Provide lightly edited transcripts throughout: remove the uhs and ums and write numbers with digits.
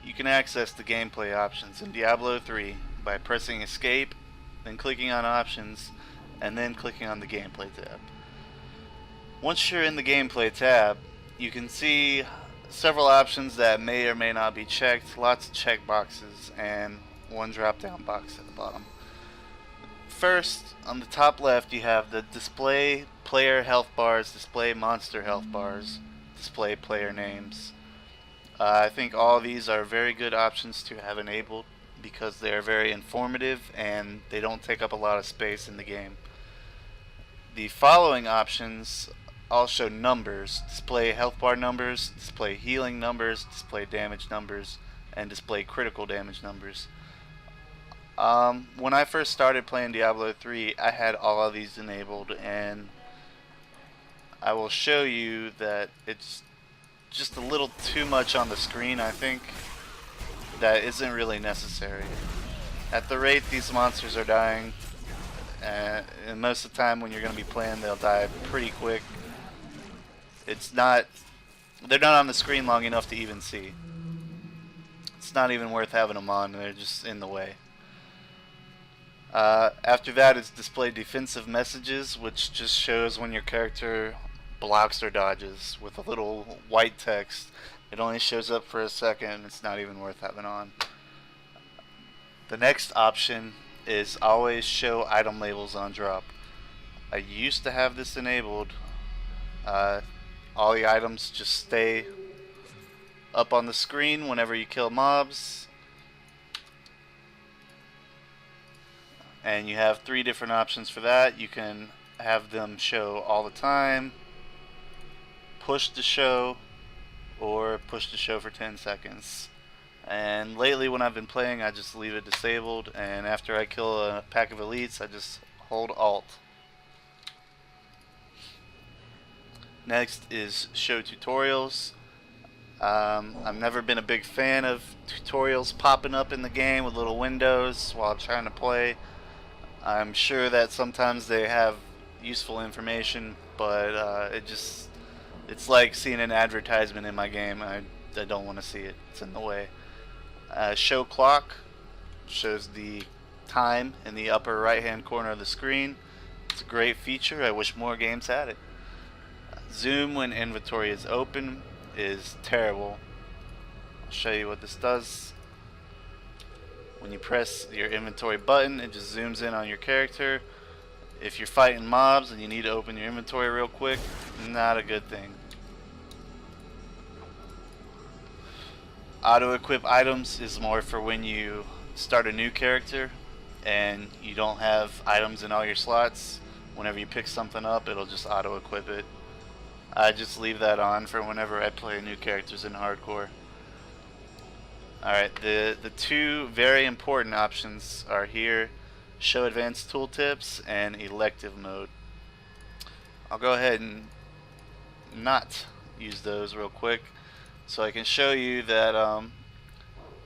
you can access the gameplay options in Diablo 3 by pressing escape, then clicking on options, and then clicking on the gameplay tab. Once you're in the gameplay tab, you can see several options that may or may not be checked, lots of check boxes, and one drop down box at the bottom. First, on the top left, you have the display player health bars, display monster health bars, display player names. I think all of these are very good options to have enabled because they are very informative and they don't take up a lot of space in the game. The following options all show numbers: display health bar numbers, display healing numbers, display damage numbers, and display critical damage numbers. When I first started playing Diablo 3, I had all of these enabled, and I will show you that it's just a little too much on the screen. I think that isn't really necessary. At the rate these monsters are dying, and most of the time when you're going to be playing, they'll die pretty quick. They're not on the screen long enough to even see. It's not even worth having them on, they're just in the way. After that is display defensive messages, which just shows when your character blocks or dodges with a little white text. It only shows up for a second and it's not even worth having on. The next option is always show item labels on drop. I used to have this enabled. All the items just stay up on the screen whenever you kill mobs. And you have 3 different options for that. You can have them show all the time, push to show, or push to show for 10 seconds. And lately when I've been playing, I just leave it disabled, and after I kill a pack of elites, I just hold Alt. Next is show tutorials. I've never been a big fan of tutorials popping up in the game with little windows while I'm trying to play. I'm sure that sometimes they have useful information, but it's like seeing an advertisement in my game. I don't want to see it. It's in the way. Show clock shows the time in the upper right hand corner of the screen. It's a great feature. I wish more games had it. Zoom when inventory is open is terrible. I'll show you what this does. When you press your inventory button, it just zooms in on your character. If you're fighting mobs and you need to open your inventory real quick, not a good thing. Auto equip items is more for when you start a new character and you don't have items in all your slots. Whenever you pick something up, it'll just auto equip it. I just leave that on for whenever I play new characters in hardcore. Alright, the 2 very important options are here: show advanced tooltips and elective mode. I'll go ahead and not use those real quick so I can show you that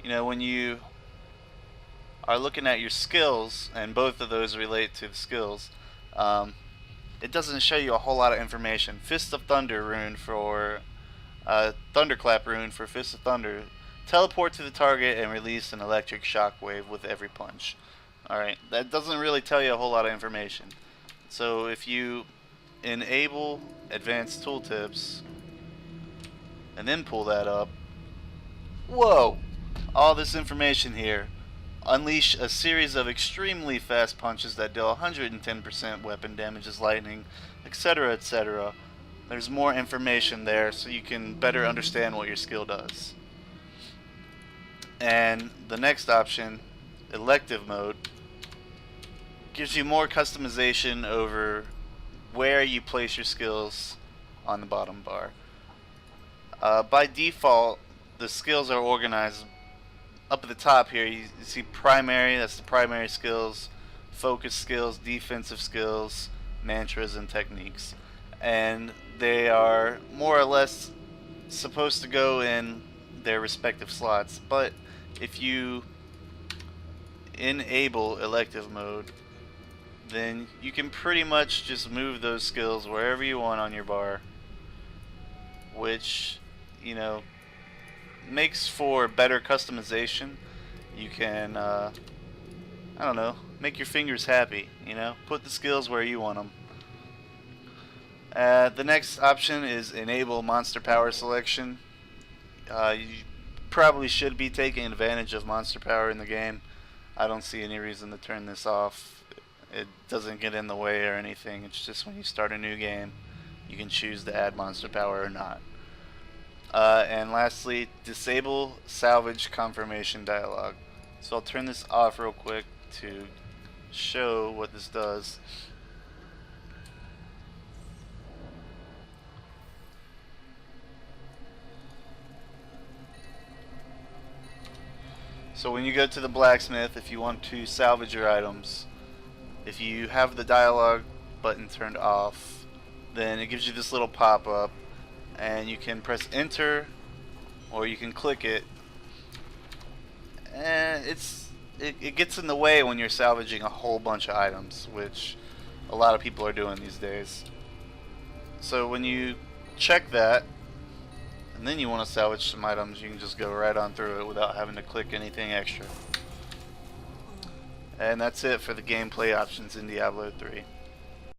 when you are looking at your skills, and both of those relate to the skills, it doesn't show you a whole lot of information. Fist of Thunder rune for Thunderclap rune for Fist of Thunder. Teleport to the target and release an electric shockwave with every punch. Alright, that doesn't really tell you a whole lot of information. So if you enable advanced tooltips and then pull that up, whoa! All this information here. Unleash a series of extremely fast punches that deal 110% weapon damage as lightning, etc., etc. There's more information there so you can better understand what your skill does. And the next option, elective mode, gives you more customization over where you place your skills on the bottom bar. By default, the skills are organized up at the top here. You see primary, that's the primary skills, focus skills, defensive skills, mantras, and techniques. And they are more or less supposed to go in their respective slots, but if you enable elective mode, then you can pretty much just move those skills wherever you want on your bar, which, makes for better customization. You can, I don't know, make your fingers happy, you know? Put the skills where you want them. The next option is enable monster power selection. You probably should be taking advantage of monster power in the game. I don't see any reason to turn this off. It doesn't get in the way or anything. It's just when you start a new game, you can choose to add monster power or not. And lastly, disable salvage confirmation dialog. So I'll turn this off real quick to show what this does. So when you go to the blacksmith, if you want to salvage your items, if you have the dialogue button turned off, then it gives you this little pop-up, and you can press enter or you can click it, and it gets in the way when you're salvaging a whole bunch of items, which a lot of people are doing these days. So when you check that and then you want to salvage some items, you can just go right on through it without having to click anything extra. And that's it for the gameplay options in Diablo 3.